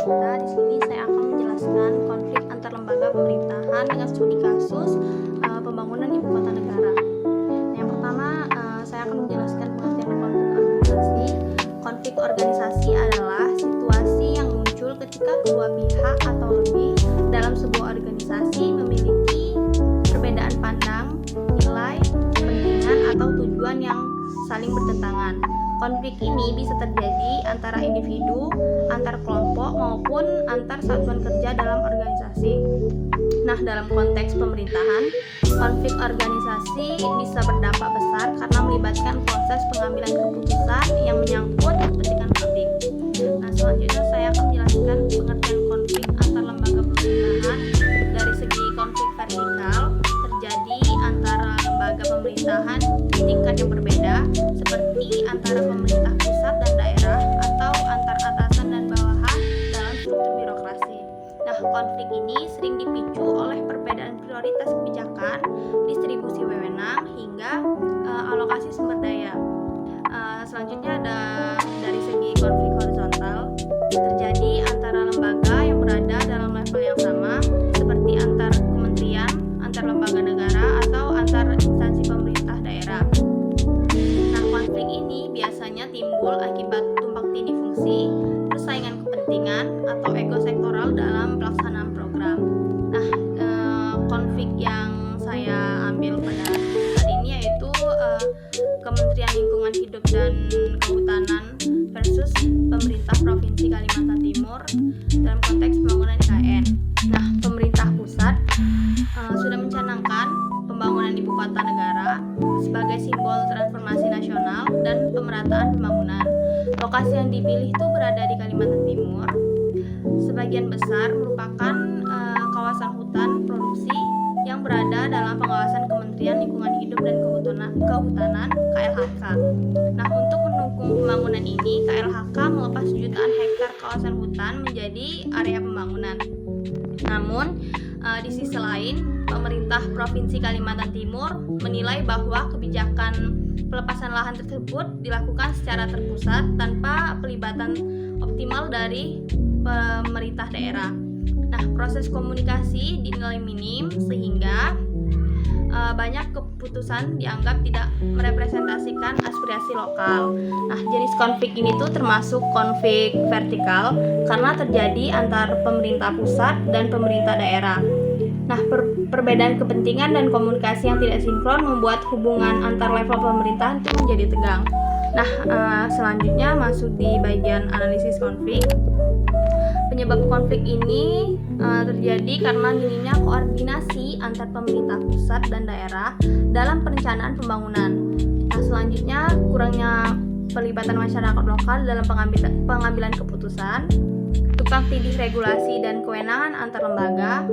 kita. Di sini saya akan menjelaskan konflik antar lembaga pemerintahan dengan studi kasus pembangunan ibu kota negara. Yang pertama, saya akan menjelaskan pengertian konflik organisasi. Konflik organisasi adalah situasi yang muncul ketika kedua pihak atau lebih dalam sebuah organisasi memiliki perbedaan pandang, nilai, kepentingan atau tujuan yang saling bertentangan. Konflik ini bisa terjadi antara individu, antar kelompok, maupun antar satuan kerja dalam organisasi. Nah, dalam konteks pemerintahan, konflik organisasi bisa berdampak besar karena melibatkan proses pengambilan keputusan yang menyangkut kepentingan publik. Nah, selanjutnya saya akan menjelaskan pengertian konflik antar lembaga pemerintahan. Dari segi konflik vertikal, terjadi antara lembaga pemerintahan di tingkat yang berbeda, seperti antara pemerintah pusat dan daerah atau antar atasan dan bawahan dalam struktur birokrasi. Nah, konflik ini sering dipicu oleh perbedaan prioritas kebijakan, distribusi wewenang, hingga alokasi sumber daya. Selanjutnya ada dari segi konflik horizontal, terjadi antara lembaga yang berada dalam level yang sama, seperti antar kementerian, antar lembaga negara, atau antar instansi pemerintah daerah. Nah, konflik ini biasanya timbul akibat tumpang tindih fungsi, persaingan kepentingan, atau ego sektoral dalam pelaksanaan program. Nah, konflik yang saya ambil pada saat ini yaitu Kementerian Lingkungan Hidup dan Kehutanan versus pemerintah Provinsi Kalimantan Timur dalam konteks pembangunan IKN. Nah, pemerintah pusat sudah mencanangkan pembangunan ibu kota negara sebagai simbol transformasi nasional dan pemerataan pembangunan. Lokasi yang dipilih itu berada di Kalimantan Timur. Sebagian besar merupakan kawasan hutan produksi yang berada dalam pengawasan Kementerian Lingkungan Hidup dan Kehutanan KLHK. Nah, untuk mendukung pembangunan ini, KLHK melepas jutaan hektar kawasan hutan menjadi area pembangunan. Namun, di sisi lain, pemerintah Provinsi Kalimantan Timur menilai bahwa kebijakan pelepasan lahan tersebut dilakukan secara terpusat tanpa pelibatan optimal dari pemerintah daerah. Nah, proses komunikasi dinilai minim sehingga banyak keputusan dianggap tidak merepresentasikan aspirasi lokal. Nah, jenis konflik ini tuh termasuk konflik vertikal karena terjadi antar pemerintah pusat dan pemerintah daerah. Nah, perbedaan kepentingan dan komunikasi yang tidak sinkron membuat hubungan antar level pemerintahan itu menjadi tegang. Nah, selanjutnya masuk di bagian analisis konflik. Penyebab konflik ini terjadi karena minimnya koordinasi antar pemerintah pusat dan daerah dalam perencanaan pembangunan. Nah, selanjutnya kurangnya pelibatan masyarakat lokal dalam pengambilan keputusan, tumpang tindih regulasi dan kewenangan antar lembaga,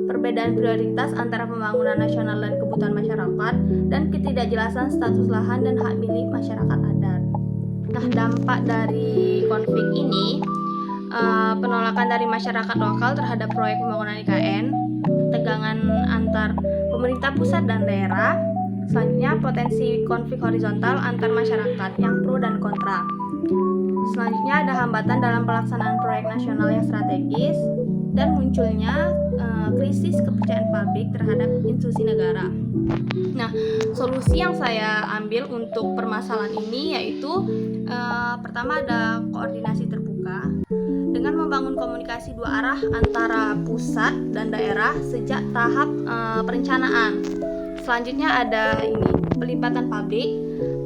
perbedaan prioritas antara pembangunan nasional dan kebutuhan masyarakat, dan ketidakjelasan status lahan dan hak milik masyarakat adat. Nah, dampak dari konflik ini, penolakan dari masyarakat lokal terhadap proyek pembangunan IKN, ketegangan antar pemerintah pusat dan daerah, selanjutnya potensi konflik horizontal antar masyarakat yang pro dan kontra. Selanjutnya ada hambatan dalam pelaksanaan proyek nasional yang strategis dan munculnya krisis kepercayaan publik terhadap institusi negara. Nah, solusi yang saya ambil untuk permasalahan ini yaitu pertama ada koordinasi terbuka dengan membangun komunikasi dua arah antara pusat dan daerah sejak tahap perencanaan. Selanjutnya ada pelibatan publik,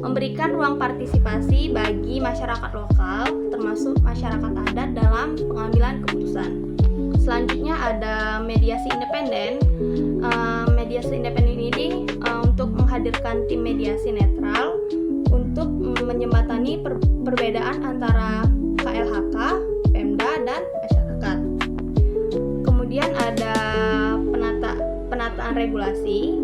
memberikan ruang partisipasi bagi masyarakat lokal termasuk masyarakat adat dalam pengambilan keputusan. Selanjutnya ada mediasi independen. Mediasi independen ini untuk menghadirkan tim mediasi netral untuk menjembatani perbedaan antara KLHK, Pemda, dan masyarakat. Kemudian ada penataan regulasi,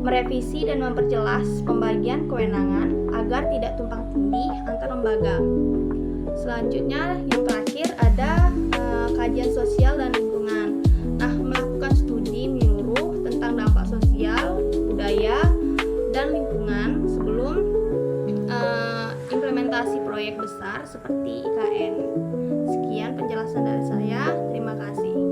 merevisi dan memperjelas pembagian kewenangan agar tidak tumpang tindih antar lembaga. Selanjutnya yang terakhir ada kajian sosial dan lingkungan. Nah, melakukan studi menyeluruh tentang dampak sosial, budaya, dan lingkungan sebelum implementasi proyek besar seperti IKN. Sekian penjelasan dari saya. Terima kasih.